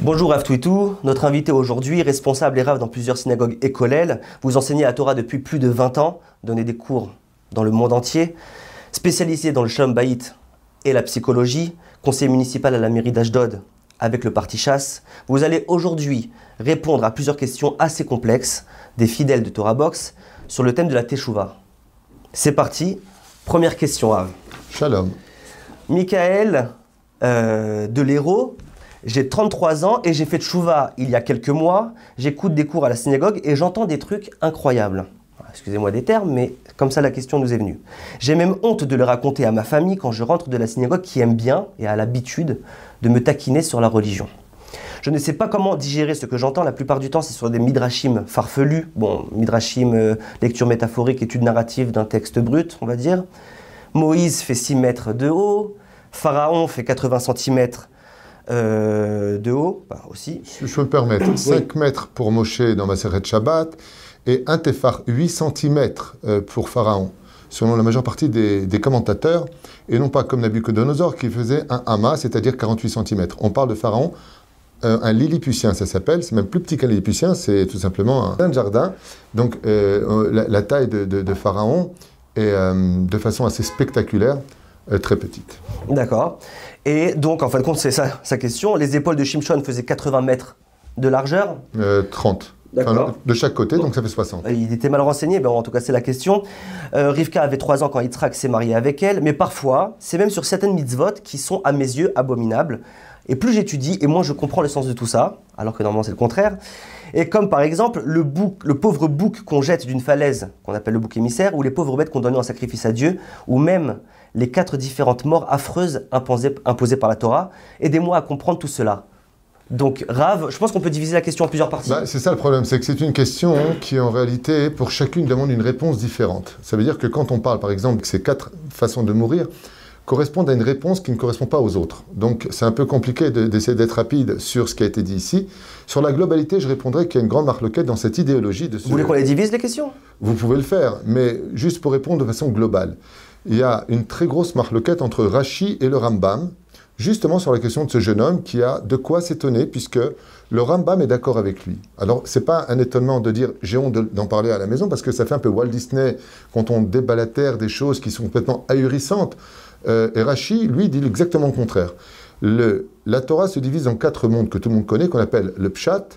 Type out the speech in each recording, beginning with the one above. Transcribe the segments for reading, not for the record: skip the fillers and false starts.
Bonjour Rav Twitou, notre invité aujourd'hui, responsable et Rav dans plusieurs synagogues et kollels. Vous enseignez la Torah depuis plus de 20 ans, donnez des cours dans le monde entier, spécialisé dans le Shalom Bayit et la psychologie, conseiller municipal à la mairie d'Ashdod avec le parti chasse. Vous allez aujourd'hui répondre à plusieurs questions assez complexes des fidèles de Torah Box sur le thème de la Teshuvah. C'est parti, première question Rav. Shalom. Michael de l'Hérault. J'ai 33 ans et j'ai fait tchouva il y a quelques mois. J'écoute des cours à la synagogue et j'entends des trucs incroyables. Excusez-moi des termes, mais comme ça la question nous est venue. J'ai même honte de le raconter à ma famille quand je rentre de la synagogue qui aime bien et a l'habitude de me taquiner sur la religion. Je ne sais pas comment digérer ce que j'entends. La plupart du temps, c'est sur des midrashim farfelus. Bon, midrashim, lecture métaphorique, étude narrative d'un texte brut, on va dire. Moïse fait 6 mètres de haut. Pharaon fait 80 cm de haut, aussi. Si je peux me permettre, 5 mètres pour Moshe dans Maseret Shabbat et un téphar 8 cm pour Pharaon, selon la majeure partie des commentateurs, et non pas comme Nabucodonosor qui faisait un hama, c'est-à-dire 48 cm. On parle de Pharaon, un lilliputien, ça s'appelle, c'est même plus petit qu'un lilliputien, c'est tout simplement un jardin. Donc la taille de Pharaon est de façon assez spectaculaire, très petite. D'accord. Et donc, en fin de compte, c'est ça sa question. Les épaules de Shimshon faisaient 80 mètres de largeur. 30. D'accord. Enfin, de chaque côté, donc ça fait 60. Il était mal renseigné, mais en tout cas, c'est la question. Rivka avait 3 ans quand Yitzhak s'est marié avec elle, mais parfois, c'est même sur certaines mitzvot qui sont, à mes yeux, abominables. Et plus j'étudie, et moins je comprends le sens de tout ça, alors que normalement c'est le contraire. Et comme par exemple le pauvre bouc qu'on jette d'une falaise, qu'on appelle le bouc émissaire, ou les pauvres bêtes qu'on donne en sacrifice à Dieu, ou même les 4 différentes morts affreuses imposées par la Torah. Aidez-moi à comprendre tout cela. Donc Rav, je pense qu'on peut diviser la question en plusieurs parties. C'est ça le problème, c'est que c'est une question qui en réalité, pour chacune, demande une réponse différente. Ça veut dire que quand on parle par exemple de ces 4 façons de mourir, correspondent à une réponse qui ne correspond pas aux autres. Donc c'est un peu compliqué d'essayer d'être rapide sur ce qui a été dit ici. Sur la globalité, je répondrai qu'il y a une grande marloquette dans cette idéologie de ce... Vous voulez qu'on les divise les questions? Vous pouvez le faire, mais juste pour répondre de façon globale. Il y a une très grosse marloquette entre Rashi et le Rambam, justement sur la question de ce jeune homme qui a de quoi s'étonner, puisque le Rambam est d'accord avec lui. Alors, ce n'est pas un étonnement de dire « j'ai honte d'en parler à la maison », parce que ça fait un peu Walt Disney quand on débalatère des choses qui sont complètement ahurissantes. Et Rashi, lui, dit exactement le contraire. La Torah se divise en 4 mondes que tout le monde connaît, qu'on appelle le Pshat,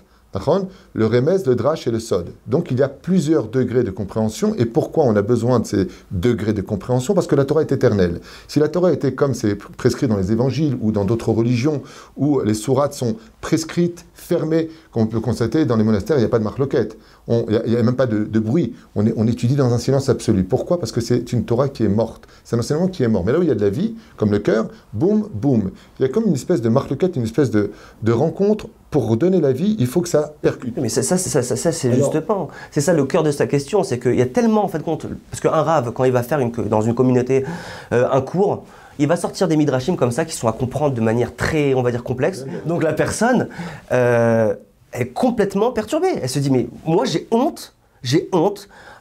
le Remez, le Drash et le Sod. Donc il y a plusieurs degrés de compréhension. Et pourquoi on a besoin de ces degrés de compréhension? Parce que la Torah est éternelle. Si la Torah était comme c'est prescrit dans les évangiles ou dans d'autres religions, où les sourates sont prescrites, fermées, comme on peut constater dans les monastères, il n'y a pas de marloquette. Il n'y a même pas de bruit. On étudie dans un silence absolu. Pourquoi? Parce que c'est une Torah qui est morte. C'est un enseignement qui est mort. Mais là où il y a de la vie, comme le cœur, boum, boum. Il y a comme une espèce de marloquette, une espèce de rencontre. Pour redonner la vie, il faut que ça percute. Mais ça c'est justement. C'est ça le cœur de sa question. C'est qu'il y a tellement, en fait, compte. Parce qu'un Rav, quand il va faire dans une communauté un cours, il va sortir des midrashim comme ça qui sont à comprendre de manière très, on va dire, complexe. Donc la personne est complètement perturbée. Elle se dit, mais moi j'ai honte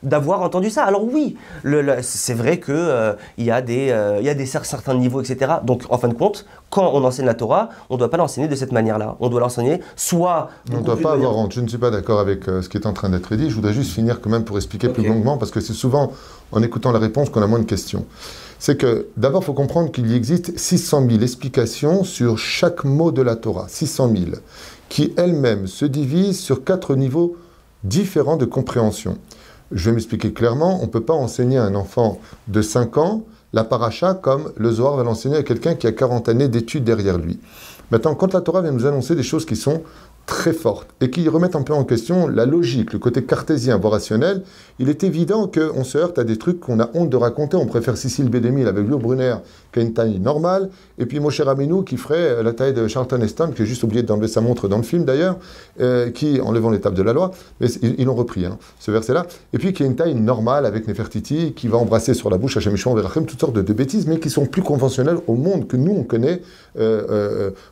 d'avoir entendu ça. Alors oui, c'est vrai qu'il y a des certains niveaux, etc. Donc en fin de compte, quand on enseigne la Torah, on ne doit pas l'enseigner de cette manière-là. On doit l'enseigner soit... On ne doit pas avoir honte. Je ne suis pas d'accord avec ce qui est en train d'être dit. Je voudrais juste finir quand même pour expliquer plus longuement, parce que c'est souvent en écoutant la réponse qu'on a moins de questions. C'est que d'abord, il faut comprendre qu'il existe 600 000 explications sur chaque mot de la Torah. 600 000, qui elles-mêmes se divisent sur 4 niveaux différents de compréhension. Je vais m'expliquer clairement, on ne peut pas enseigner à un enfant de 5 ans la paracha comme le Zohar va l'enseigner à quelqu'un qui a 40 années d'études derrière lui. Maintenant, quand la Torah vient nous annoncer des choses qui sont très fortes et qui remettent un peu en question la logique, le côté cartésien, voire rationnel, il est évident qu'on se heurte à des trucs qu'on a honte de raconter. On préfère Cécile B2000 avec Lure Brunner, qui a une taille normale, et puis Moshe Rabbeinu qui ferait la taille de Charlton Heston, qui a juste oublié d'enlever sa montre dans le film d'ailleurs, qui, enlevant l'étape de la loi, mais ils l'ont repris, ce verset-là, et puis qui a une taille normale avec Nefertiti, qui va embrasser sur la bouche Hachem Yishon Verachem, toutes sortes de bêtises, mais qui sont plus conventionnelles au monde que nous on connaît,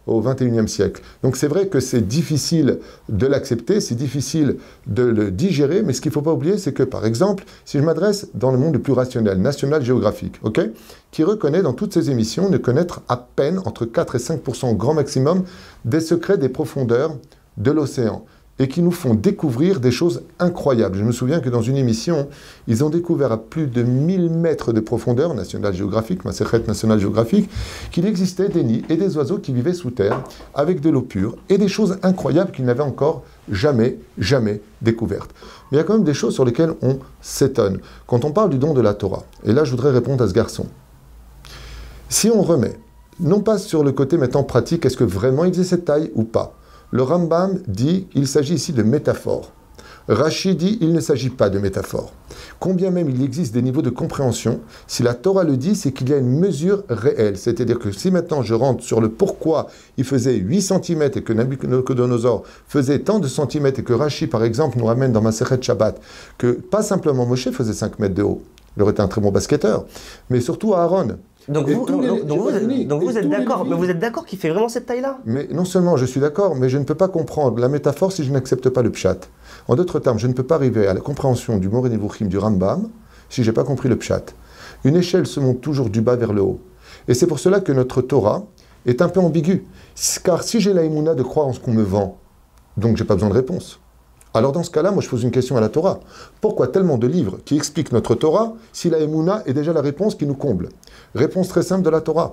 au XXIe siècle. Donc c'est vrai que c'est difficile de l'accepter, c'est difficile de le digérer, mais ce qu'il ne faut pas oublier, c'est que par exemple, si je m'adresse dans le monde le plus rationnel, National Geographic, ok, qui reconnaît dans toutes ses émissions ne connaître à peine entre 4 et 5% au grand maximum des secrets des profondeurs de l'océan, et qui nous font découvrir des choses incroyables. Je me souviens que dans une émission, ils ont découvert à plus de 1000 mètres de profondeur, National Geographic, Masechet National Geographic, qu'il existait des nids et des oiseaux qui vivaient sous terre avec de l'eau pure et des choses incroyables qu'ils n'avaient encore jamais découvertes. Mais il y a quand même des choses sur lesquelles on s'étonne. Quand on parle du don de la Torah, et là je voudrais répondre à ce garçon, si on remet, non pas sur le côté maintenant pratique, est-ce que vraiment il faisait cette taille ou pas, le Rambam dit il s'agit ici de métaphore. Rashi dit il ne s'agit pas de métaphore. Combien même il existe des niveaux de compréhension, si la Torah le dit, c'est qu'il y a une mesure réelle. C'est-à-dire que si maintenant je rentre sur le pourquoi il faisait 8 cm et que Nabucodonosor faisait tant de centimètres et que Rashi, par exemple, nous ramène dans Masechet Shabbat, que pas simplement Moshe faisait 5 mètres de haut, il aurait été un très bon basketteur, mais surtout Aaron. Donc vous êtes d'accord, mais vous êtes d'accord qu'il fait vraiment cette taille-là? Mais non seulement je suis d'accord, mais je ne peux pas comprendre la métaphore si je n'accepte pas le pshat. En d'autres termes, je ne peux pas arriver à la compréhension du Moreh Nevuchim du Rambam si je n'ai pas compris le pshat. Une échelle se monte toujours du bas vers le haut. Et c'est pour cela que notre Torah est un peu ambiguë. Car si j'ai la émouna de croire en ce qu'on me vend, donc je n'ai pas besoin de réponse. Alors dans ce cas-là, moi je pose une question à la Torah. Pourquoi tellement de livres qui expliquent notre Torah si la Emouna est déjà la réponse qui nous comble? Réponse très simple de la Torah.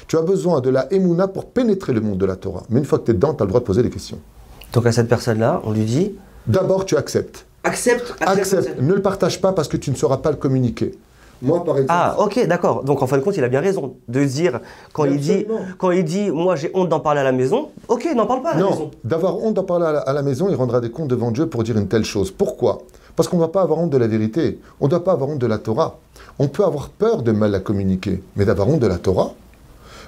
Tu as besoin de la Emouna pour pénétrer le monde de la Torah. Mais une fois que tu es dedans, tu as le droit de poser des questions. Donc à cette personne-là, on lui dit... D'abord, tu acceptes. Accepte. Ne le partage pas parce que tu ne sauras pas le communiquer. Moi, par exemple... Ah, ok, d'accord. Donc, en fin de compte, il a bien raison de dire, quand il dit, moi, j'ai honte d'en parler à la maison, ok, n'en parle pas à la maison. Non, d'avoir honte d'en parler à la maison, il rendra des comptes devant Dieu pour dire une telle chose. Pourquoi? Parce qu'on ne doit pas avoir honte de la vérité. On ne doit pas avoir honte de la Torah. On peut avoir peur de mal la communiquer, mais d'avoir honte de la Torah.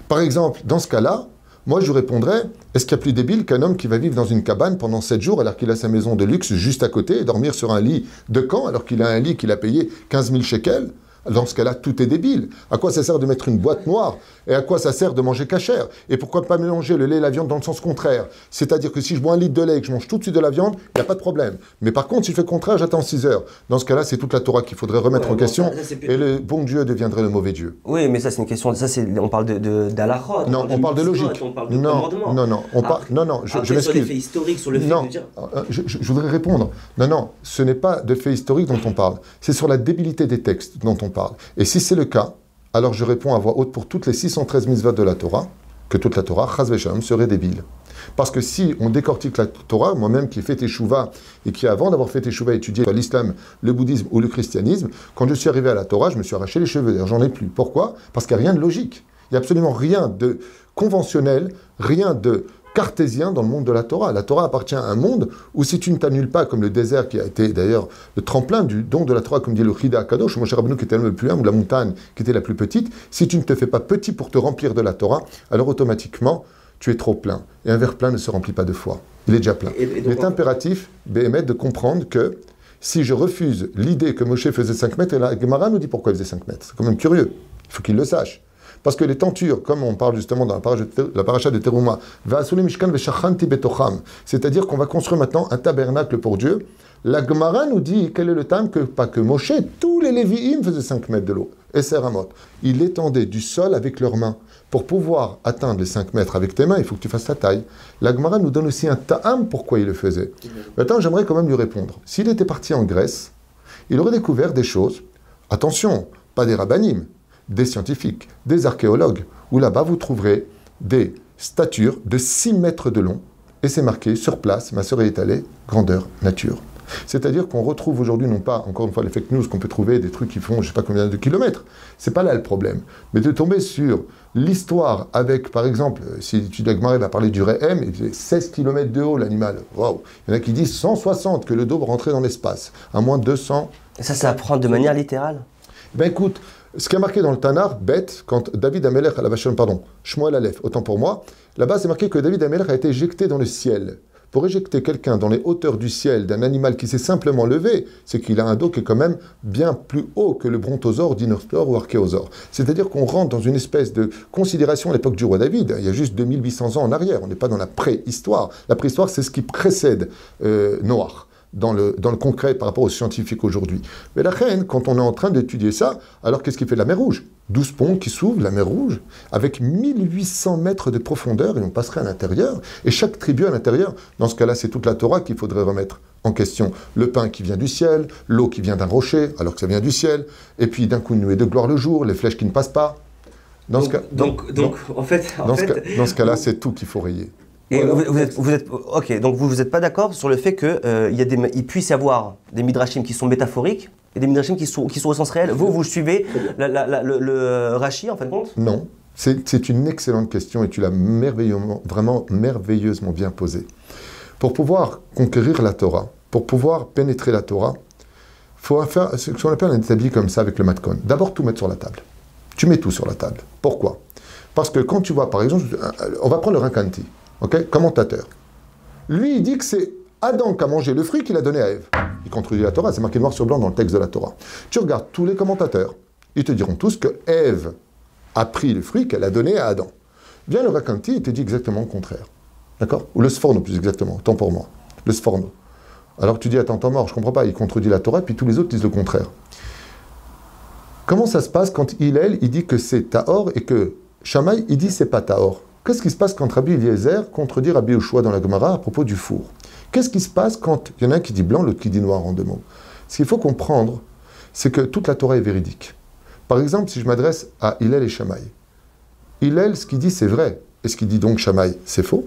Par exemple, dans ce cas-là, moi, je répondrais, est-ce qu'il y a plus débile qu'un homme qui va vivre dans une cabane pendant 7 jours alors qu'il a sa maison de luxe juste à côté et dormir sur un lit de camp alors qu'il a un lit qu'il a payé 15 000 shekels? Dans ce cas-là, tout est débile. À quoi ça sert de mettre une boîte noire? Et à quoi ça sert de manger cachère? Et pourquoi pas mélanger le lait et la viande dans le sens contraire? C'est-à-dire que si je bois un litre de lait et que je mange tout de suite de la viande, il n'y a pas de problème. Mais par contre, si je fais le contraire, j'attends 6 heures. Dans ce cas-là, c'est toute la Torah qu'il faudrait remettre en question. Et le bon Dieu deviendrait le mauvais Dieu. Oui, mais ça, c'est une question. On parle d'halachot. Non, on parle de logique. On parle de commandement. Non, je m'excuse. Sur les faits historiques, sur le fait de dire... Je voudrais répondre. Non, ce n'est pas de faits historiques dont on parle. C'est sur la débilité des textes dont on parle. Et si c'est le cas, alors je réponds à voix haute pour toutes les 613 mitzvot de la Torah, que toute la Torah, chas v'shalom, serait débile. Parce que si on décortique la Torah, moi-même qui ai fait Teshuvah et qui avant d'avoir fait Teshuvah étudié l'islam, le bouddhisme ou le christianisme, quand je suis arrivé à la Torah, je me suis arraché les cheveux, d'ailleurs j'en ai plus. Pourquoi? Parce qu'il n'y a rien de logique. Il n'y a absolument rien de conventionnel, rien de cartésien dans le monde de la Torah. La Torah appartient à un monde où si tu ne t'annules pas, comme le désert qui a été d'ailleurs le tremplin du don de la Torah, comme dit le Chida Kadosh, Moshe Rabbeinu qui était le plus humble, ou la montagne qui était la plus petite, si tu ne te fais pas petit pour te remplir de la Torah, alors automatiquement, tu es trop plein. Et un verre plein ne se remplit pas 2 fois. Il est déjà plein. Il est impératif, Béhémet, de comprendre que si je refuse l'idée que Moshe faisait 5 mètres, et la Gemara nous dit pourquoi il faisait 5 mètres. C'est quand même curieux. Il faut qu'il le sache. Parce que les tentures, comme on parle justement dans la paracha de Teruma, c'est-à-dire qu'on va construire maintenant un tabernacle pour Dieu. La Gemara nous dit quel est le temps que, pas que Moshe, tous les Lévi'im faisaient 5 mètres de l'eau. Et Seramot, il étendait du sol avec leurs mains. Pour pouvoir atteindre les 5 mètres avec tes mains, il faut que tu fasses ta taille. La Gemara nous donne aussi un ta'am pourquoi il le faisait. Maintenant, j'aimerais quand même lui répondre. S'il était parti en Grèce, il aurait découvert des choses, attention, pas des rabbanim, des scientifiques, des archéologues, où là-bas vous trouverez des statures de 6 mètres de long, et c'est marqué sur place, ma sœur est allée, grandeur nature. C'est-à-dire qu'on retrouve aujourd'hui, non pas, encore une fois, les fake news qu'on peut trouver, des trucs qui font je ne sais pas combien de kilomètres, c'est pas là le problème, mais de tomber sur l'histoire avec, par exemple, si l'étude d'Agmaré va parler du Réhem, il fait 16 km de haut l'animal, waouh. Il y en a qui disent 160 que le daube rentrait dans l'espace, à moins de 200. Et ça apprend de manière littérale. Ben écoute, ce qui est marqué dans le Tanar, bête, quand David Amelech, Shmuel Aleph, autant pour moi, là-bas c'est marqué que David Amelech a été éjecté dans le ciel pour éjecter quelqu'un dans les hauteurs du ciel d'un animal qui s'est simplement levé, c'est qu'il a un dos qui est quand même bien plus haut que le brontosaure, dinosaure ou archéosaure. C'est-à-dire qu'on rentre dans une espèce de considération à l'époque du roi David, il y a juste 2800 ans en arrière, on n'est pas dans la préhistoire. La préhistoire, c'est ce qui précède Noach. Dans le concret par rapport aux scientifiques aujourd'hui. Mais la reine, quand on est en train d'étudier ça, alors qu'est-ce qui fait de la mer Rouge? 12 ponts qui s'ouvrent, la mer Rouge, avec 1800 mètres de profondeur, et on passerait à l'intérieur, et chaque tribu à l'intérieur, dans ce cas-là, c'est toute la Torah qu'il faudrait remettre en question. Le pain qui vient du ciel, l'eau qui vient d'un rocher, alors que ça vient du ciel, et puis d'un coup une nuée de gloire le jour, les flèches qui ne passent pas. Dans ce cas-là, c'est tout qu'il faut rayer. Et ok, donc vous n'êtes pas d'accord sur le fait qu'il puisse y avoir des midrashim qui sont métaphoriques et des midrashim qui sont au sens réel. Vous suivez le Rashi en fin de compte? Non, c'est une excellente question et tu l'as vraiment merveilleusement bien posée. Pour pouvoir conquérir la Torah, pour pouvoir pénétrer la Torah, il faut faire ce qu'on appelle un établi comme ça avec le matkon. D'abord tout mettre sur la table. Tu mets tout sur la table. Pourquoi? Parce que quand tu vois, par exemple, on va prendre le Rakanti. Ok, commentateur. Lui, il dit que c'est Adam qui a mangé le fruit qu'il a donné à Ève. Il contredit la Torah, c'est marqué noir sur blanc dans le texte de la Torah. Tu regardes tous les commentateurs, ils te diront tous que Ève a pris le fruit qu'elle a donné à Adam. Vient le Rakanti, il te dit exactement le contraire. D'accord? Ou le Sforno, plus exactement, tant pour moi. Le Sforno. Alors tu dis, attends, temps mort, je comprends pas, il contredit la Torah, puis tous les autres disent le contraire. Comment ça se passe quand Hillel, il dit que c'est Tahor et que Shammai, il dit c'est pas Tahor? Qu'est-ce qui se passe quand Rabbi Eliezer contredit Rabbi Yehoshua dans la Gemara à propos du four? Qu'est-ce qui se passe quand il y en a un qui dit blanc, l'autre qui dit noir en deux mots? Ce qu'il faut comprendre, c'est que toute la Torah est véridique. Par exemple, si je m'adresse à Hillel et Shammai, Hillel, ce qu'il dit, c'est vrai. Et ce qu'il dit donc Shammai, c'est faux?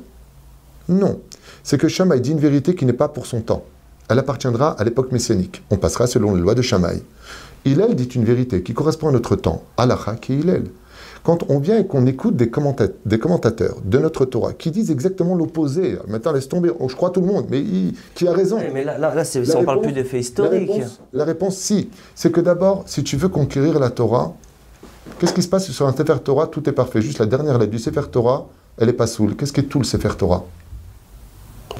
Non. C'est que Shammai dit une vérité qui n'est pas pour son temps. Elle appartiendra à l'époque messianique. On passera selon les lois de Shammai. Hillel dit une vérité qui correspond à notre temps. Halakha qui est Hillel. Quand on vient et qu'on écoute des commentateurs de notre Torah qui disent exactement l'opposé, maintenant laisse tomber, je crois tout le monde, mais qui a raison. Ouais, mais là on ne parle plus d'effets historiques. La réponse, si. C'est que d'abord, si tu veux conquérir la Torah, qu'est-ce qui se passe sur un Sefer Torah? Tout est parfait. Juste la dernière lettre du Sefer Torah, elle est pas soule. Qu'est-ce qui est tout le Sefer Torah?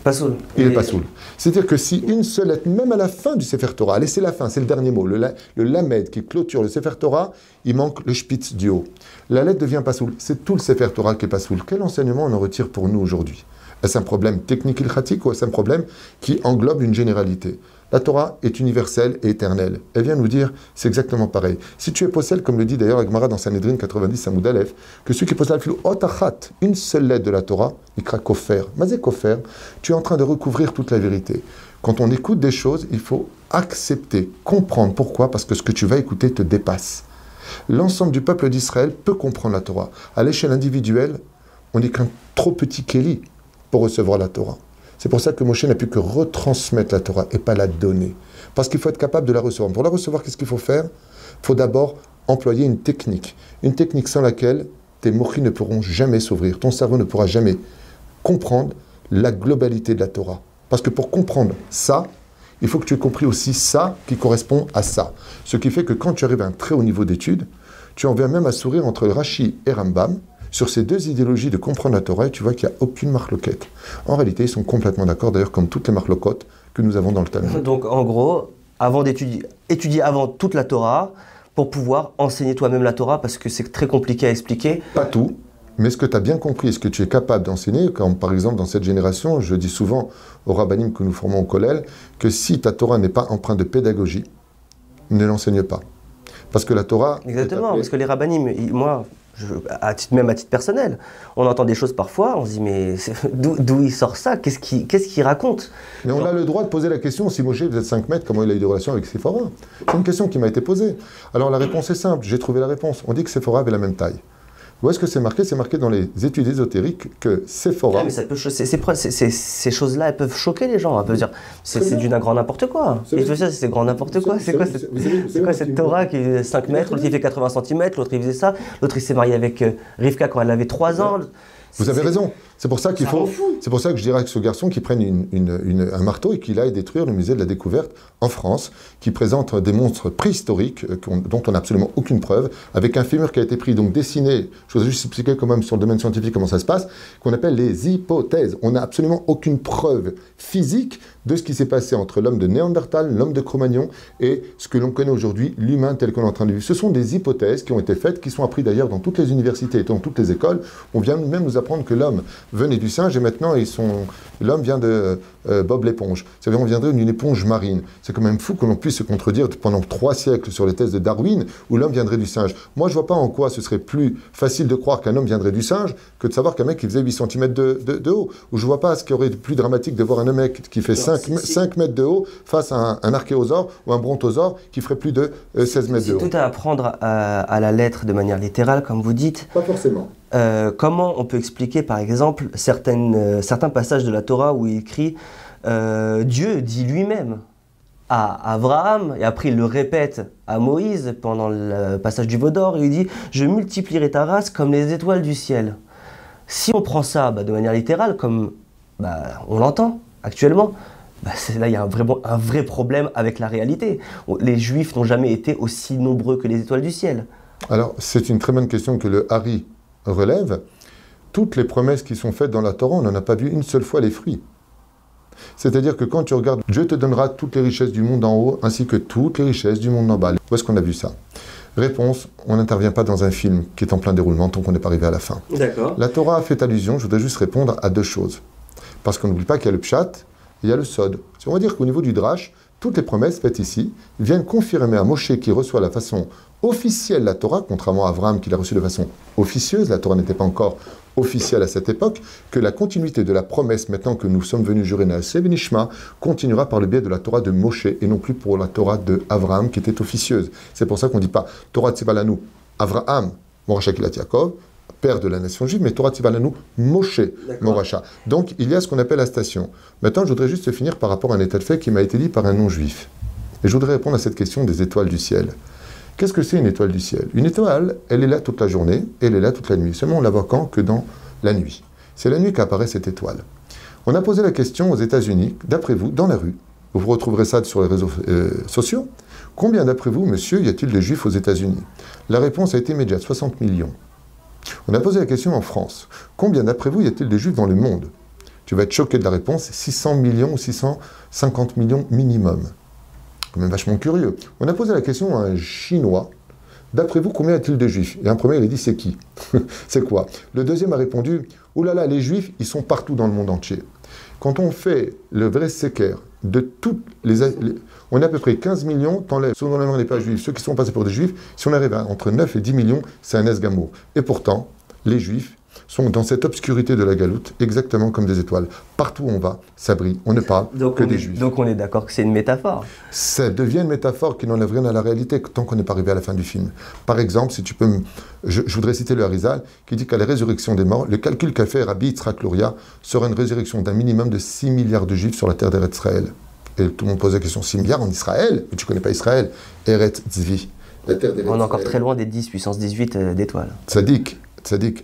Pas soule. Il n'est pas soule. C'est-à-dire que si une seule lettre, même à la fin du Sefer Torah, laissez la fin, c'est le dernier mot, le lamed qui clôture le Sefer Torah, il manque le spitz du haut. La lettre devient pas soule. C'est tout le Sefer Torah qui est pas soule. Quel enseignement on en retire pour nous aujourd'hui? Est-ce un problème technique ilchatique ou est-ce un problème qui englobe une généralité? La Torah est universelle et éternelle. Elle vient nous dire, c'est exactement pareil. Si tu es possède, comme le dit d'ailleurs la Gemara dans Sanhedrin 90 Amoud Aleph, que celui qui possède la filo otachat, une seule lettre de la Torah, il craque kofer. Mazé kofer, tu es en train de recouvrir toute la vérité. Quand on écoute des choses, il faut accepter, comprendre. Pourquoi? Parce que ce que tu vas écouter te dépasse. L'ensemble du peuple d'Israël peut comprendre la Torah. À l'échelle individuelle, on n'est qu'un trop petit Kéli pour recevoir la Torah. C'est pour ça que Moshe n'a pu que retransmettre la Torah et pas la donner. Parce qu'il faut être capable de la recevoir. Pour la recevoir, qu'est-ce qu'il faut faire? Il faut d'abord employer une technique. Une technique sans laquelle tes mochis ne pourront jamais s'ouvrir. Ton cerveau ne pourra jamais comprendre la globalité de la Torah. Parce que pour comprendre ça, il faut que tu aies compris aussi ça qui correspond à ça. Ce qui fait que quand tu arrives à un très haut niveau d'études, tu en viens même à sourire entre Rashi et Rambam, sur ces deux idéologies de comprendre la Torah, et tu vois qu'il n'y a aucune marloquette. En réalité, ils sont complètement d'accord, d'ailleurs, comme toutes les marloquotes que nous avons dans le Talmud. Donc, en gros, avant étudier avant toute la Torah, pour pouvoir enseigner toi-même la Torah, parce que c'est très compliqué à expliquer. Pas tout, mais ce que tu as bien compris, ce que tu es capable d'enseigner, comme par exemple dans cette génération, je dis souvent aux rabbinim que nous formons au Kollel, que si ta Torah n'est pas empreinte de pédagogie, ne l'enseigne pas. Parce que la Torah... Exactement, parce que les rabbinim, moi... même à titre personnel, on entend des choses parfois, on se dit mais d'où il sort ça? Qu'est-ce qu'il raconte? Mais on a le droit de poser la question, si Moshe faisait 5 mètres, comment il a eu des relations avec Séphora? C'est une question qui m'a été posée. Alors la réponse est simple, j'ai trouvé la réponse. On dit que Séphora avait la même taille. Où est-ce que c'est marqué? C'est marqué dans les études ésotériques que Séphora... Ah, mais ça peut ces choses-là, elles peuvent choquer les gens. On peut dire, c'est du grand n'importe quoi. Et tout ça, c'est grand n'importe quoi. C'est quoi cette Torah qui est 5 mètres, l'autre il fait 80 cm, l'autre il faisait ça, l'autre il s'est marié avec Rivka quand elle avait 3 ans. Vous avez raison. C'est pour ça qu'il Ça faut. rend fou. C'est pour ça que je dirais que ce garçon qui prenne un marteau et qu'il aille détruire le musée de la découverte en France, qui présente des monstres préhistoriques dont on n'a absolument aucune preuve, avec un fémur qui a été pris, donc dessiné. Je voudrais juste expliquer quand même sur le domaine scientifique comment ça se passe, qu'on appelle les hypothèses. On n'a absolument aucune preuve physique de ce qui s'est passé entre l'homme de Néandertal, l'homme de Cro-Magnon et ce que l'on connaît aujourd'hui, l'humain tel qu'on est en train de vivre. Ce sont des hypothèses qui ont été faites, qui sont apprises d'ailleurs dans toutes les universités et dans toutes les écoles. On vient même nous apprendre que l'homme venait du singe et maintenant l'homme vient de Bob l'éponge. C'est-à-dire on viendrait d'une éponge marine. C'est quand même fou que l'on puisse se contredire pendant 3 siècles sur les thèses de Darwin où l'homme viendrait du singe. Moi je vois pas en quoi ce serait plus facile de croire qu'un homme viendrait du singe que de savoir qu'un mec qui faisait 8 cm de haut. Ou je vois pas ce qui aurait de plus dramatique de voir un mec qui fait 5 mètres de haut face à un archéosaure ou un brontosaure qui ferait plus de 16 mètres de haut. C'est tout à apprendre à la lettre de manière littérale, comme vous dites. Pas forcément. Comment on peut expliquer, par exemple, certains passages de la Torah où il écrit Dieu dit lui-même à Abraham, et après il le répète à Moïse pendant le passage du veau d'or, il dit « Je multiplierai ta race comme les étoiles du ciel ». Si on prend ça de manière littérale, comme on l'entend actuellement, là il y a un vrai problème avec la réalité. Les Juifs n'ont jamais été aussi nombreux que les étoiles du ciel. Alors, c'est une très bonne question que le Hari relève. Toutes les promesses qui sont faites dans la Torah, on n'en a pas vu une seule fois les fruits. C'est-à-dire que quand tu regardes, Dieu te donnera toutes les richesses du monde en haut, ainsi que toutes les richesses du monde en bas. Où est-ce qu'on a vu ça? Réponse, on n'intervient pas dans un film qui est en plein déroulement tant qu'on n'est pas arrivé à la fin. D'accord. La Torah a fait allusion, je voudrais juste répondre à 2 choses. Parce qu'on n'oublie pas qu'il y a le pshat, et il y a le sod. On va dire qu'au niveau du drash, toutes les promesses faites ici viennent confirmer à Moshe qui reçoit la façon officielle la Torah, contrairement à Abraham qui l'a reçue de façon officieuse, la Torah n'était pas encore officielle à cette époque, que la continuité de la promesse, maintenant que nous sommes venus jurer Naaseh Benishma, continuera par le biais de la Torah de Moshe et non plus pour la Torah de Abraham qui était officieuse. C'est pour ça qu'on ne dit pas Torah Tzibalanou Abraham, Moracha Kilat Yaakov, père de la nation juive, mais Torah Tzibalanou Moshe Moracha. Donc il y a ce qu'on appelle la station. Maintenant, je voudrais juste finir par rapport à un état de fait qui m'a été dit par un non-juif. Et je voudrais répondre à cette question des étoiles du ciel. Qu'est-ce que c'est une étoile du ciel? Une étoile, elle est là toute la journée, et elle est là toute la nuit. Seulement on la voit quand? Que dans la nuit. C'est la nuit qu'apparaît cette étoile. On a posé la question aux États-Unis, d'après vous, dans la rue, vous retrouverez ça sur les réseaux sociaux, combien d'après vous, monsieur, y a-t-il de juifs aux États-Unis? La réponse a été immédiate, 60 millions. On a posé la question en France, combien d'après vous y a-t-il de juifs dans le monde? Tu vas être choqué de la réponse, 600 millions ou 650 millions minimum. Quand même vachement curieux. On a posé la question à un Chinois, d'après vous, combien y a-t-il de juifs? Et un premier, il a dit, c'est qui? C'est quoi? Le deuxième a répondu, oh là là, les juifs, ils sont partout dans le monde entier. Quand on fait le vrai séquer de toutes on est à peu près 15 millions, ceux dont les pas juifs, ceux qui sont passés pour des juifs, si on arrive à entre 9 et 10 millions, c'est un esgamour. Et pourtant, les juifs sont dans cette obscurité de la galoute, exactement comme des étoiles. Partout où on va, ça brille. On ne parle que des juifs. Donc on est d'accord que c'est une métaphore. Ça devient une métaphore qui n'enlève rien à la réalité tant qu'on n'est pas arrivé à la fin du film. Par exemple, si tu peux je voudrais citer le Harizal, qui dit qu'à la résurrection des morts, le calcul qu'a fait Rabbi Yitzhak Luria sera une résurrection d'un minimum de 6 milliards de juifs sur la terre d'Eretz Israël. Et tout le monde pose la question, 6 milliards en Israël? Mais tu ne connais pas Israël. Eretz Tzvi. La terre d'Eretz On est encore très loin des 10 puissance 18 d'étoiles. Tzadik,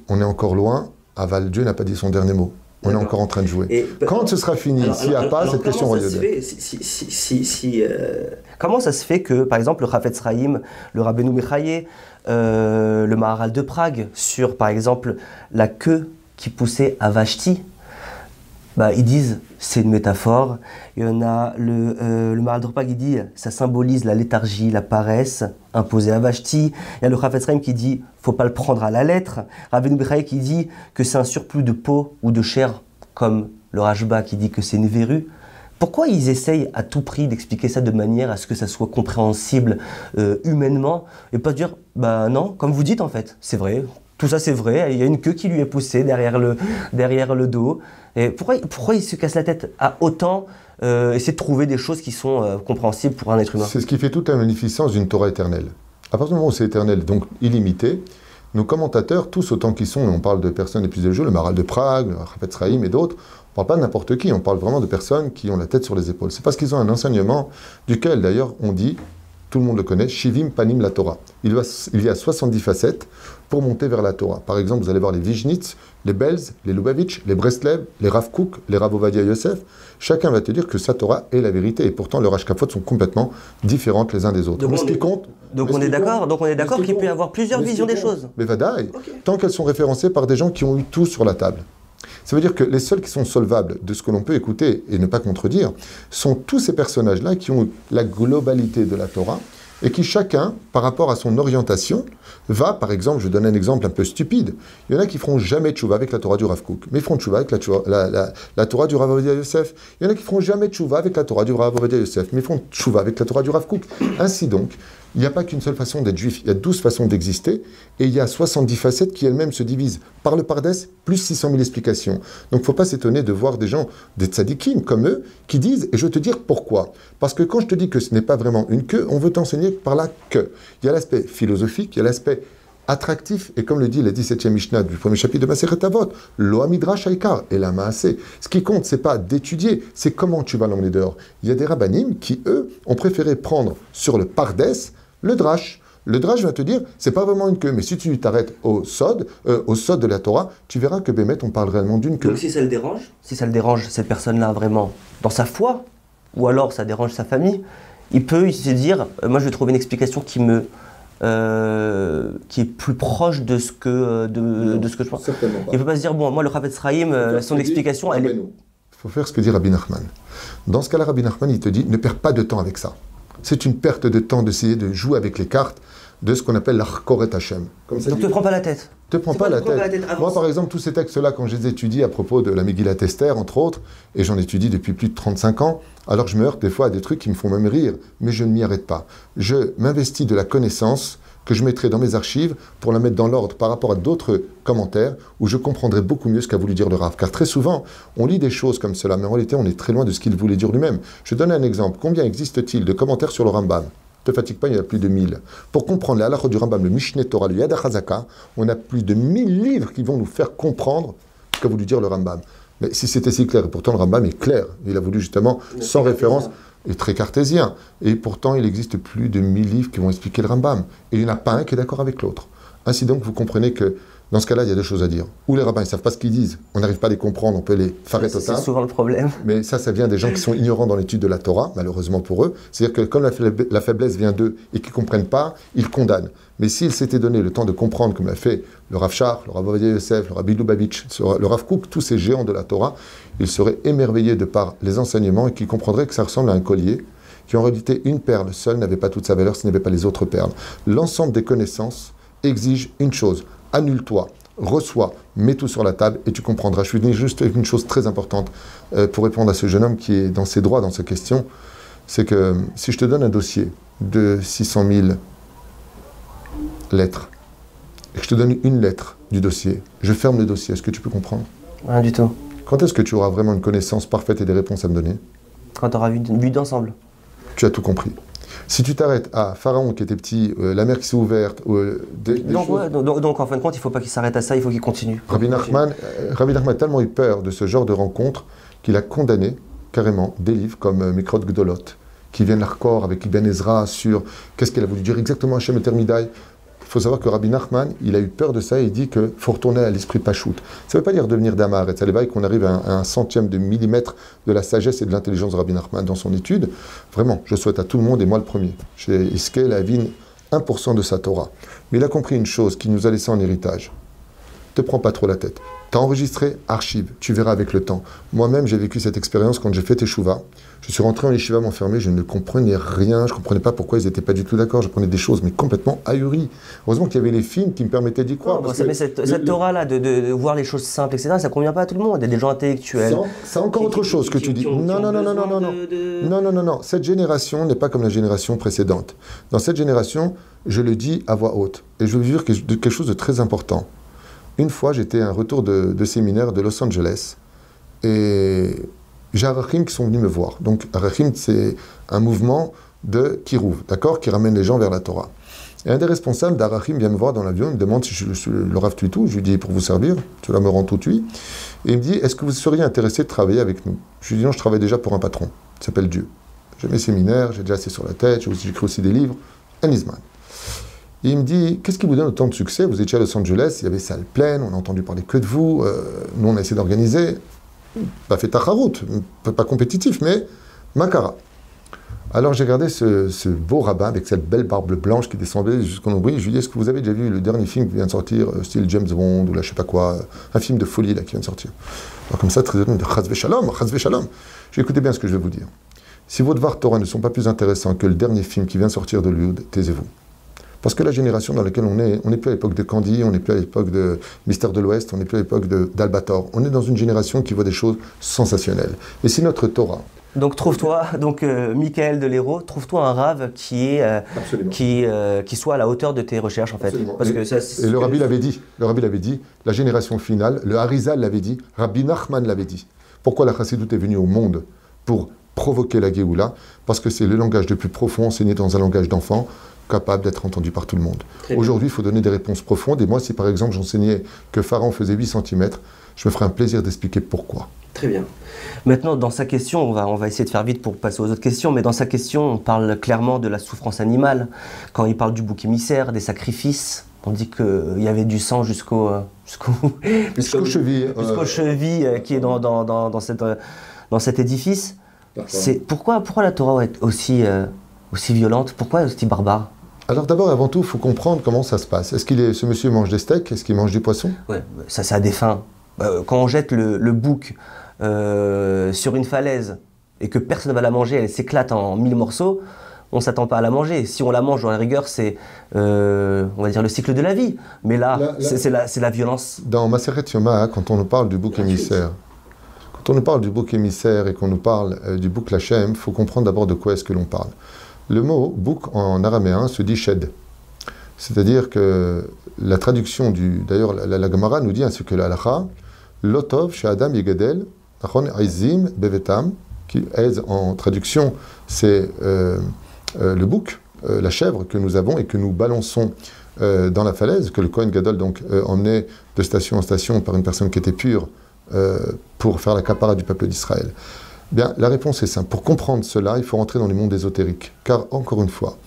on est encore loin. Aval, Dieu n'a pas dit son dernier mot. On est encore en train de jouer. Quand ce sera fini, s'il n'y a pas, cette question aura lieu d'être. Comment ça se fait que, par exemple, le Chafetz Chaim, le Rabbeinu Bechaye, le Maharal de Prague, sur, par exemple, la queue qui poussait à Vashti, ils disent c'est une métaphore. Il y en a le Maharal de Prague, il dit ça symbolise la léthargie, la paresse imposée à Vashti. Il y a le Chafetz Chaim qui dit faut pas le prendre à la lettre. Rabbeinu Bechaye qui dit que c'est un surplus de peau ou de chair, comme le Rashba qui dit que c'est une verrue. Pourquoi ils essayent à tout prix d'expliquer ça de manière à ce que ça soit compréhensible humainement et pas dire non, comme vous dites en fait, c'est vrai. Tout ça c'est vrai, il y a une queue qui lui est poussée derrière le dos. Et pourquoi il se casse la tête à autant essayer de trouver des choses qui sont compréhensibles pour un être humain? C'est ce qui fait toute la magnificence d'une Torah éternelle. À partir du moment où c'est éternel, donc illimité, nos commentateurs, tous autant qu'ils sont, on parle de personnes les plus élevées, le Maharal de Prague, le Chafetz Chaim et d'autres, on ne parle pas de n'importe qui, on parle vraiment de personnes qui ont la tête sur les épaules. C'est parce qu'ils ont un enseignement duquel d'ailleurs on dit tout le monde le connaît, Shivim Panim la Torah. Il y a 70 facettes pour monter vers la Torah. Par exemple, vous allez voir les Vizhnitz, les Belz, les Lubavitch, les Breslev, les Rav Kook, les Rav Ovadia Yosef. Chacun va te dire que sa Torah est la vérité. Et pourtant, leurs Hashkafot sont complètement différentes les uns des autres. Mais ce qui compte... Donc on est d'accord qu'il peut y avoir plusieurs visions des choses. Mais vadaï, tant qu'elles sont référencées par des gens qui ont eu tout sur la table. Ça veut dire que les seuls qui sont solvables de ce que l'on peut écouter et ne pas contredire sont tous ces personnages-là qui ont la globalité de la Torah et qui chacun, par rapport à son orientation, va, par exemple, je donne un exemple un peu stupide, il y en a qui feront jamais tchouva avec la Torah du Rav Kook, mais ils feront tchouva avec la Torah du Rav Ovadia Yosef. Il y en a qui feront jamais tchouva avec la Torah du Rav Ovadia Yosef, mais ils feront tchouva avec la Torah du Rav Kook. Ainsi donc, il n'y a pas qu'une seule façon d'être juif, il y a 12 façons d'exister, et il y a 70 facettes qui elles-mêmes se divisent par le Pardes, plus 600 000 explications. Donc il ne faut pas s'étonner de voir des gens, des tzadikim comme eux, qui disent, et je vais te dire pourquoi. Parce que quand je te dis que ce n'est pas vraiment une queue, on veut t'enseigner par là que. Il y a l'aspect philosophique, il y a l'aspect attractif, et comme le dit la 17e Mishnah du premier chapitre de Masechet Avot, Lo Midrash Haikar et la Maaseh. Ce qui compte, c'est pas d'étudier, c'est comment tu vas l'emmener dehors. Il y a des rabbanim qui, eux, ont préféré prendre sur le Pardes le drash. Le drash va te dire, c'est pas vraiment une queue, mais si tu t'arrêtes au sod de la Torah, tu verras que Bémet, on parle réellement d'une queue. Donc si ça le dérange cette personne-là vraiment dans sa foi, ou alors ça dérange sa famille, il peut se dire, moi je vais trouver une explication qui est plus proche de ce que je pense. Certainement pas. Il ne peut pas se dire, bon, moi le Chafetz Chaim, son explication, elle est... Il faut faire ce que dit Rabbi Nachman. Dans ce cas-là, Rabbi Nachman, il te dit, ne perds pas de temps avec ça. C'est une perte de temps d'essayer de jouer avec les cartes de ce qu'on appelle l'Arkoret Hashem. Donc ne te prends pas la tête. Te prends pas la tête. Moi, par exemple, tous ces textes-là, quand je les étudie à propos de la Megillat Esther, entre autres, et j'en étudie depuis plus de 35 ans, alors je me heurte des fois à des trucs qui me font même rire, mais je ne m'y arrête pas. Je m'investis de la connaissance que je mettrai dans mes archives pour la mettre dans l'ordre par rapport à d'autres commentaires où je comprendrai beaucoup mieux ce qu'a voulu dire le Rav. Car très souvent, on lit des choses comme cela, mais en réalité, on est très loin de ce qu'il voulait dire lui-même. Je donne un exemple. Combien existe-t-il de commentaires sur le Rambam ? Ne te fatigue pas, il y en a plus de 1000. Pour comprendre les halachot du Rambam, le Mishneh Torah, le Yad HaChazaka, on a plus de 1000 livres qui vont nous faire comprendre ce qu'a voulu dire le Rambam. Mais si c'était si clair, et pourtant le Rambam est clair, il a voulu justement, sans référence, est très cartésien. Et pourtant, il existe plus de 1000 livres qui vont expliquer le Rambam. Et il n'y en a pas un qui est d'accord avec l'autre. Ainsi donc, vous comprenez que dans ce cas-là, il y a deux choses à dire. Ou les rabbins, ils ne savent pas ce qu'ils disent, on n'arrive pas à les comprendre, on peut les farer total. C'est souvent le problème. Mais ça vient des gens qui sont ignorants dans l'étude de la Torah, malheureusement pour eux. C'est-à-dire que comme la faiblesse vient d'eux et qu'ils ne comprennent pas, ils condamnent. Mais s'ils s'étaient donné le temps de comprendre, comme l'a fait le Rav Shach, le Rav Ovadia Yosef, le Rabbi Lubavitch, le Rav Kook, tous ces géants de la Torah, ils seraient émerveillés de par les enseignements et qu'ils comprendraient que ça ressemble à un collier, qui en réalité, une perle seule n'avait pas toute sa valeur s'il n'y avait pas les autres perles. L'ensemble des connaissances exige une chose, annule-toi, reçois, mets tout sur la table et tu comprendras. Je suis venu juste avec une chose très importante pour répondre à ce jeune homme qui est dans ses droits dans cette question, c'est que si je te donne un dossier de 600 000 lettres et que je te donne une lettre du dossier, je ferme le dossier, est-ce que tu peux comprendre ? Rien du tout. Quand est-ce que tu auras vraiment une connaissance parfaite et des réponses à me donner ? Quand tu auras vu d'ensemble. Tu as tout compris. Si tu t'arrêtes à Pharaon qui était petit, la mer qui s'est ouverte, donc en fin de compte, il ne faut pas qu'il s'arrête à ça, il faut qu'il continue. Rabbi Nachman a tellement eu peur de ce genre de rencontre qu'il a condamné carrément des livres comme Mikrot Gdolot, qui viennent l'Arkor avec Ibn Ezra sur qu'est-ce qu'elle a voulu dire exactement Hachem et Termidai. Il faut savoir que Rabbi Nachman, il a eu peur de ça et il dit qu'il faut retourner à l'esprit Pachout. Ça ne veut pas dire devenir Damar et Tzalevaï qu'on arrive à un centième de millimètre de la sagesse et de l'intelligence de Rabbi Nachman dans son étude. Vraiment, je souhaite à tout le monde, et moi le premier, chez Iskel, Avin, 1% de sa Torah. Mais il a compris une chose qui nous a laissé en héritage. Ne te prends pas trop la tête. T'as enregistré, archive, tu verras avec le temps. Moi-même, j'ai vécu cette expérience quand j'ai fait Teshuvah. Je suis rentré en yeshiva m'enfermer, je ne comprenais rien, je ne comprenais pas pourquoi ils n'étaient pas du tout d'accord, je prenais des choses mais complètement ahuries. Heureusement qu'il y avait les films qui me permettaient d'y croire. Mais cette Torah-là, de voir les choses simples, etc., ça ne convient pas à tout le monde. Il y a des gens intellectuels. C'est encore autre chose que tu dis. Non. Cette génération n'est pas comme la génération précédente. Dans cette génération, je le dis à voix haute. Et je veux dire quelque chose de très important. Une fois, j'étais à un retour de séminaire de Los Angeles et j'ai Arachim qui sont venus me voir. Donc, Arachim, c'est un mouvement de Kirouv, d'accord, qui ramène les gens vers la Torah. Et un des responsables d'Arachim vient me voir dans l'avion, il me demande si je suis le Rav Tuitou. Je lui dis, pour vous servir, cela me rend tout cuit. Et il me dit, est-ce que vous seriez intéressé de travailler avec nous ? Je lui dis, non, je travaille déjà pour un patron, il s'appelle Dieu. j'ai mes séminaires, j'ai déjà assez sur la tête, j'écris aussi des livres. Ennisman. Et il me dit, qu'est-ce qui vous donne autant de succès? Vous étiez à Los Angeles, il y avait salles pleines, on a entendu parler que de vous, nous on a essayé d'organiser, pas fait tacharout, pas compétitif, mais Makara. Alors j'ai regardé ce beau rabbin avec cette belle barbe blanche qui descendait jusqu'au nombril. Je lui dis, est-ce que vous avez déjà vu le dernier film qui vient de sortir, style James Bond ou là je sais pas quoi, un film de folie là qui vient de sortir. Alors comme ça, très étonné, Chazve Shalom. Je dis, écoutez bien ce que je vais vous dire. Si vos devoirs Torah ne sont pas plus intéressants que le dernier film qui vient de sortir de Hollywood, taisez-vous. Parce que la génération dans laquelle on n'est plus à l'époque de Candy, on n'est plus à l'époque de Mystère de l'Ouest, on n'est plus à l'époque d'Albator. On est dans une génération qui voit des choses sensationnelles. Et si notre Torah... Donc Michael de l'Hérault, trouve-toi un rave qui soit à la hauteur de tes recherches en fait. Absolument. Parce et le Rabbi l'avait dit, la génération finale, le Harizal l'avait dit, Rabbi Nachman l'avait dit. Pourquoi la Chassidoute est venue au monde? Pour provoquer la Géoula, parce que c'est le langage le plus profond enseigné dans un langage d'enfant, capable d'être entendu par tout le monde. Aujourd'hui, il faut donner des réponses profondes, et moi, si par exemple j'enseignais que Pharaon faisait 8 cm, je me ferais un plaisir d'expliquer pourquoi. Très bien. Maintenant, dans sa question, on va essayer de faire vite pour passer aux autres questions, mais dans sa question, on parle clairement de la souffrance animale. Quand il parle du bouc émissaire, des sacrifices, on dit qu'il y avait du sang jusqu'aux chevilles qui est dans cet édifice. Pourquoi la Torah est aussi violente? Pourquoi aussi barbare? Alors d'abord et avant tout, il faut comprendre comment ça se passe. Ce monsieur mange des steaks? Est-ce qu'il mange du poisson? Ouais, ça a des fins. Quand on jette le bouc sur une falaise et que personne ne va la manger, elle s'éclate en 1000 morceaux, on ne s'attend pas à la manger. Si on la mange, dans la rigueur, c'est, on va dire, le cycle de la vie. Mais là, c'est la violence. Dans Maseret Yoma, quand on nous parle du bouc émissaire, et qu'on nous parle du bouc Lachem, il faut comprendre d'abord de quoi est-ce que l'on parle. Le mot bouc en araméen se dit shed. C'est-à-dire que la traduction d'ailleurs la Gemara nous dit ainsi que la halacha, Lotov chez Adam Yegadel, Achon Aizim Bevetam, qui est en traduction, c'est le bouc, la chèvre que nous avons et que nous balançons dans la falaise, que le Kohen Gadol donc emmenait de station en station par une personne qui était pure pour faire la capara du peuple d'Israël. Bien, la réponse est simple. Pour comprendre cela, il faut rentrer dans le monde ésotérique. Car, encore une fois,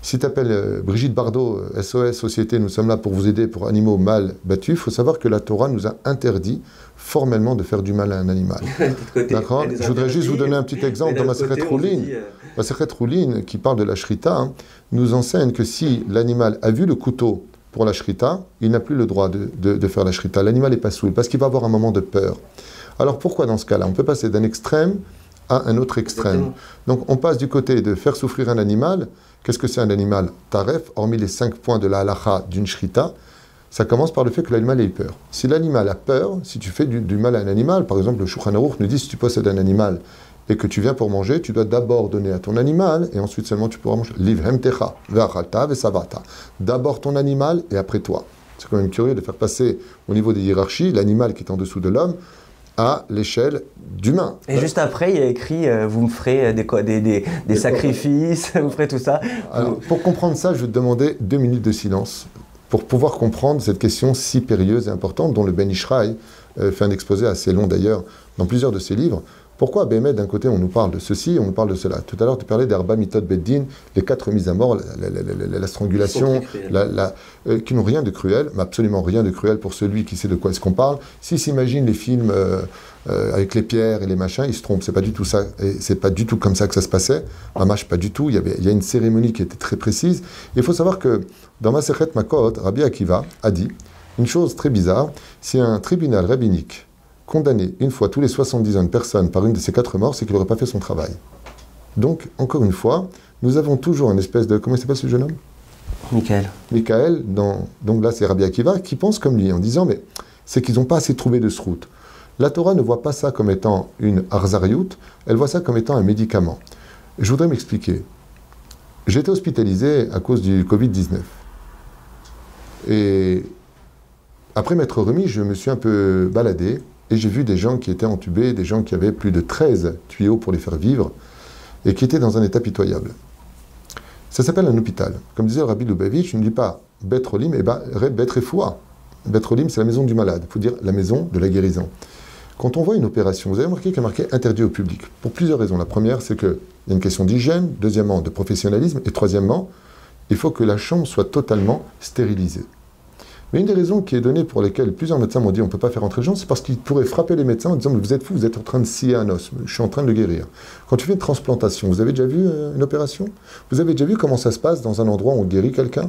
si tu appelles Brigitte Bardot, SOS Société, nous sommes là pour vous aider pour animaux mal battus, il faut savoir que la Torah nous a interdit formellement de faire du mal à un animal. D'accord ? Je voudrais juste vous donner un petit exemple dans Masechet Roulin. Masechet Roulin, qui parle de la shrita, nous enseigne que si l'animal a vu le couteau pour la shrita, il n'a plus le droit de faire la shrita. L'animal n'est pas saoul, parce qu'il va avoir un moment de peur. Alors pourquoi dans ce cas-là? On peut passer d'un extrême à un autre extrême. Exactement. Donc on passe du côté de faire souffrir un animal. Qu'est-ce que c'est un animal? Taref, hormis les 5 points de la halacha d'une shrita, ça commence par le fait que l'animal ait peur. Si l'animal a peur, si tu fais du mal à un animal, par exemple le Shulchan Aruch nous dit si tu possèdes un animal et que tu viens pour manger, tu dois d'abord donner à ton animal et ensuite seulement tu pourras manger. Livhem techa, ve'achalta, ve'savata. D'abord ton animal et après toi. C'est quand même curieux de faire passer au niveau des hiérarchies l'animal qui est en dessous de l'homme à l'échelle d'humain. Et juste après, il y a écrit vous me ferez des sacrifices, vous me ferez tout ça. Alors, pour comprendre ça, je vais te demander 2 minutes de silence pour pouvoir comprendre cette question si périlleuse et importante dont le Ben Ishraï fait un exposé assez long d'ailleurs dans plusieurs de ses livres. Pourquoi, Bémet, d'un côté, on nous parle de ceci, on nous parle de cela? Tout à l'heure, tu parlais d'Arba Mitot Beddin, les 4 mises à mort, la strangulation, qui n'ont rien de cruel, mais absolument rien de cruel pour celui qui sait de quoi est-ce qu'on parle. S'il s'imagine les films avec les pierres et les machins, il se trompe. C'est pas du tout ça, et c'est pas du tout comme ça que ça se passait. Mamash, pas du tout. Il y a une cérémonie qui était très précise. Il faut savoir que dans Masechet Makot, Rabbi Akiva a dit une chose très bizarre. Si un tribunal rabbinique condamné une fois tous les 70 ans une personne par une de ces 4 morts, c'est qu'il n'aurait pas fait son travail. Donc, encore une fois, nous avons toujours une espèce de... Comment il s'appelle ce jeune homme? Michael, donc là c'est Rabbi Akiva, qui pense comme lui, en disant, mais c'est qu'ils n'ont pas assez trouvé de ce route. La Torah ne voit pas ça comme étant une arzariout, elle voit ça comme étant un médicament. Je voudrais m'expliquer. J'ai été hospitalisé à cause du Covid-19. Et après m'être remis, je me suis un peu baladé, et j'ai vu des gens qui étaient entubés, des gens qui avaient plus de 13 tuyaux pour les faire vivre, et qui étaient dans un état pitoyable. Ça s'appelle un hôpital. Comme disait Rabbi Lubavitch, je ne dis pas Bet Rolim, et Bet Refoua. Bet Rolim, c'est la maison du malade. Il faut dire la maison de la guérison. Quand on voit une opération, vous avez remarqué qu'il y a marqué interdit au public, pour plusieurs raisons. La première, c'est qu'il y a une question d'hygiène, deuxièmement, de professionnalisme, et troisièmement, il faut que la chambre soit totalement stérilisée. Mais une des raisons qui est donnée pour lesquelles plusieurs médecins m'ont dit on ne peut pas faire entrer les gens, c'est parce qu'ils pourraient frapper les médecins en disant mais vous êtes fous, vous êtes en train de scier un os, je suis en train de le guérir. Quand tu fais une transplantation, vous avez déjà vu une opération? Vous avez déjà vu comment ça se passe dans un endroit où on guérit quelqu'un?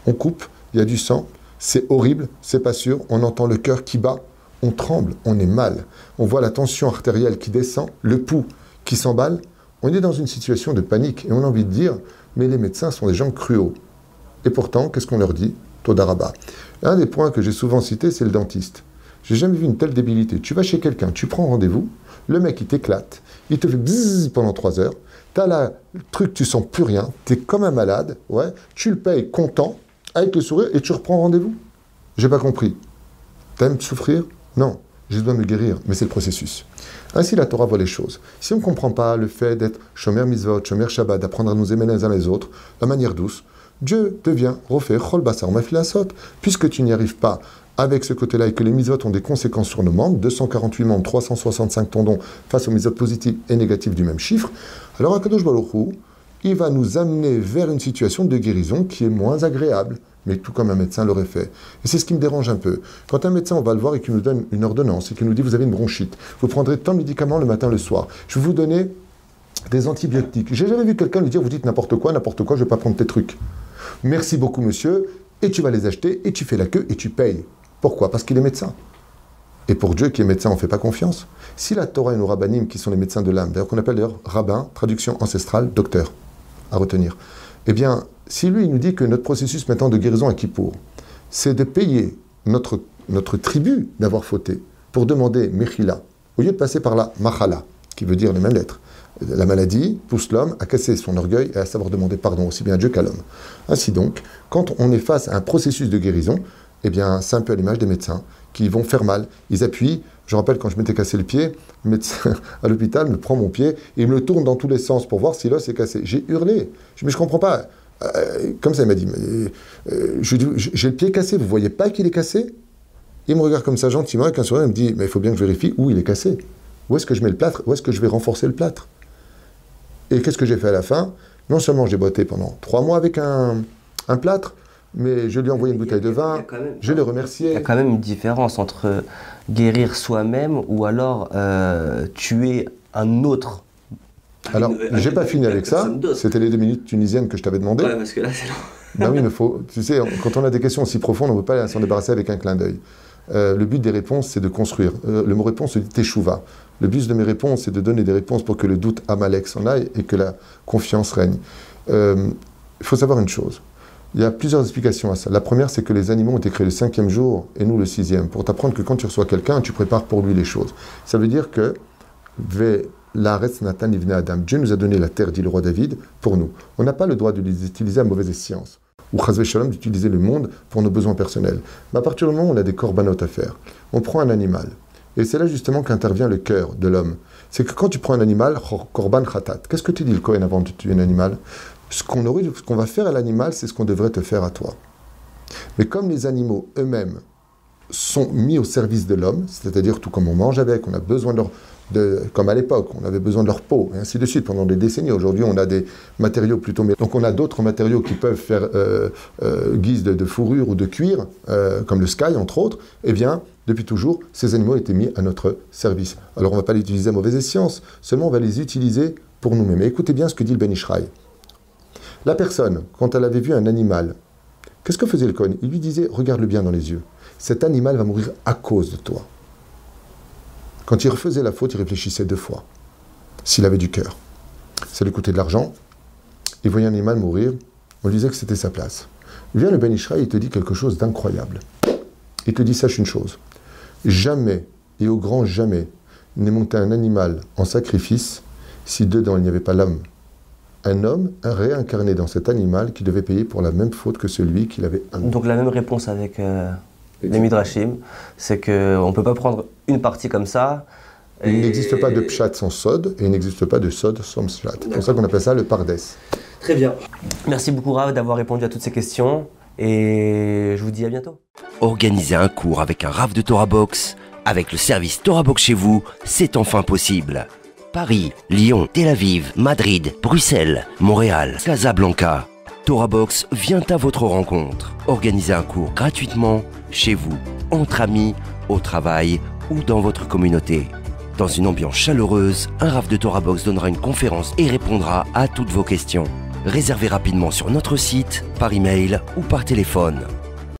On coupe, il y a du sang, c'est horrible, c'est pas sûr, on entend le cœur qui bat, on tremble, on est mal, on voit la tension artérielle qui descend, le pouls qui s'emballe, on est dans une situation de panique et on a envie de dire mais les médecins sont des gens cruels. Et pourtant, qu'est-ce qu'on leur dit? Todaraba. Un des points que j'ai souvent cité, c'est le dentiste. J'ai jamais vu une telle débilité. Tu vas chez quelqu'un, tu prends rendez-vous, le mec il t'éclate, il te fait bzzz pendant 3 heures, t'as là le truc, tu sens plus rien, t'es comme un malade, ouais, tu le payes content, avec le sourire, et tu reprends rendez-vous. J'ai pas compris. T'aimes souffrir? Non. J'ai besoin de me guérir, mais c'est le processus. Ainsi, la Torah voit les choses. Si on ne comprend pas le fait d'être Shomer Mitzvot, Shomer Shabbat, d'apprendre à nous aimer les uns les autres, la manière douce, Dieu devient Rofer Chol Basar Mafilasot. Puisque tu n'y arrives pas avec ce côté-là et que les mitzvot ont des conséquences sur nos membres, 248 membres, 365 tendons face aux mitzvot positifs et négatifs du même chiffre, alors Akadosh Baruch Hu, il va nous amener vers une situation de guérison qui est moins agréable, mais tout comme un médecin l'aurait fait. Et c'est ce qui me dérange un peu. Quand un médecin, on va le voir et qu'il nous donne une ordonnance et qu'il nous dit « vous avez une bronchite, vous prendrez tant de médicaments le matin, le soir, je vais vous donner des antibiotiques ». J'ai jamais vu quelqu'un lui dire « vous dites n'importe quoi, je ne vais pas prendre tes trucs ». Merci beaucoup monsieur, et tu vas les acheter, et tu fais la queue, et tu payes. Pourquoi? Parce qu'il est médecin. Et pour Dieu qui est médecin, on ne fait pas confiance. Si la Torah et nos rabbinim, qui sont les médecins de l'âme, d'ailleurs qu'on appelle d'ailleurs rabbin, traduction ancestrale, docteur, à retenir, eh bien, si lui il nous dit que notre processus maintenant de guérison à Kippour, c'est de payer notre tribut d'avoir fauté pour demander Mechila, au lieu de passer par la Machala, qui veut dire les mêmes lettres. La maladie pousse l'homme à casser son orgueil et à savoir demander pardon aussi bien à Dieu qu'à l'homme. Ainsi donc, quand on est face à un processus de guérison, eh bien, c'est un peu à l'image des médecins qui vont faire mal. Ils appuient. Je rappelle quand je m'étais cassé le pied, le médecin à l'hôpital me prend mon pied et il me le tourne dans tous les sens pour voir si l'os est cassé. J'ai hurlé. Mais je ne comprends pas. Comme ça, il m'a dit, je lui dis, j'ai le pied cassé, vous ne voyez pas qu'il est cassé? Il me regarde comme ça gentiment avec un sourire, il me dit, mais il faut bien que je vérifie où il est cassé. Où est-ce que je mets le plâtre? Où est-ce que je vais renforcer le plâtre? Et qu'est-ce que j'ai fait à la fin? Non seulement j'ai boité pendant 3 mois avec un plâtre, mais je lui ai envoyé une bouteille de vin, je l'ai remercié. Il y a quand même une différence entre guérir soi-même ou alors tuer un autre. Alors, j'ai pas fini avec ça, c'était les 2 minutes tunisiennes que je t'avais demandé. Ouais, parce que là, c'est long. Ben oui, mais faut, tu sais, quand on a des questions aussi profondes, on ne peut pas s'en débarrasser avec un clin d'œil. Le but des réponses, c'est de construire. Le mot réponse se dit teshuva. Le but de mes réponses, c'est de donner des réponses pour que le doute Amalek s'en aille et que la confiance règne. Il faut savoir une chose. Il y a plusieurs explications à ça. La première, c'est que les animaux ont été créés le 5e jour et nous le 6e. Pour t'apprendre que quand tu reçois quelqu'un, tu prépares pour lui les choses. Ça veut dire que Dieu nous a donné la terre, dit le roi David, pour nous. On n'a pas le droit de les utiliser à mauvaise escience. Ou chazvé shalom, d'utiliser le monde pour nos besoins personnels. Mais à partir du moment où on a des korbanot à faire, on prend un animal. Et c'est là justement qu'intervient le cœur de l'homme. C'est que quand tu prends un animal, korban khatat, qu'est-ce que tu dis le Kohen avant de tuer un animal? Ce qu'on va faire à l'animal, c'est ce qu'on devrait te faire à toi. Mais comme les animaux eux-mêmes sont mis au service de l'homme, c'est-à-dire tout comme on mange avec, on a besoin comme à l'époque, on avait besoin de leur peau, et ainsi de suite, pendant des décennies. Aujourd'hui, on a des matériaux plutôt... Donc on a d'autres matériaux qui peuvent faire guise de fourrure ou de cuir, comme le sky, entre autres. Eh bien, depuis toujours, ces animaux étaient mis à notre service. Alors on ne va pas les utiliser à mauvaise escience, seulement on va les utiliser pour nous-mêmes. Et écoutez bien ce que dit le Ben Ishraï. La personne, quand elle avait vu un animal, qu'est-ce que faisait le Kohen? Il lui disait, regarde-le bien dans les yeux. Cet animal va mourir à cause de toi. Quand il refaisait la faute, il réfléchissait 2 fois. S'il avait du cœur. Ça lui coûtait de l'argent. Il voyait un animal mourir. On lui disait que c'était sa place. Il vient le Ben Ishraï, il te dit quelque chose d'incroyable. Il te dit, sache une chose. Jamais, et au grand jamais, n'est monté un animal en sacrifice si dedans il n'y avait pas l'homme. Un homme réincarné dans cet animal qui devait payer pour la même faute que celui qui l'avait amené. Donc la même réponse avec les Midrashim, c'est qu'on ne peut pas prendre une partie comme ça. Il n'existe pas de pshat sans sod, et il n'existe pas de sod sans pshat. C'est pour ça qu'on appelle ça le pardes. Très bien. Merci beaucoup Rav d'avoir répondu à toutes ces questions, et je vous dis à bientôt. Organisez un cours avec un Rav de Torah Box Avec le service ToraBox chez vous, c'est enfin possible. Paris, Lyon, Tel Aviv, Madrid, Bruxelles, Montréal, Casablanca. ToraBox vient à votre rencontre. Organisez un cours gratuitement, chez vous, entre amis, au travail ou dans votre communauté. Dans une ambiance chaleureuse, un RAF de ToraBox donnera une conférence et répondra à toutes vos questions. Réservez rapidement sur notre site, par email ou par téléphone.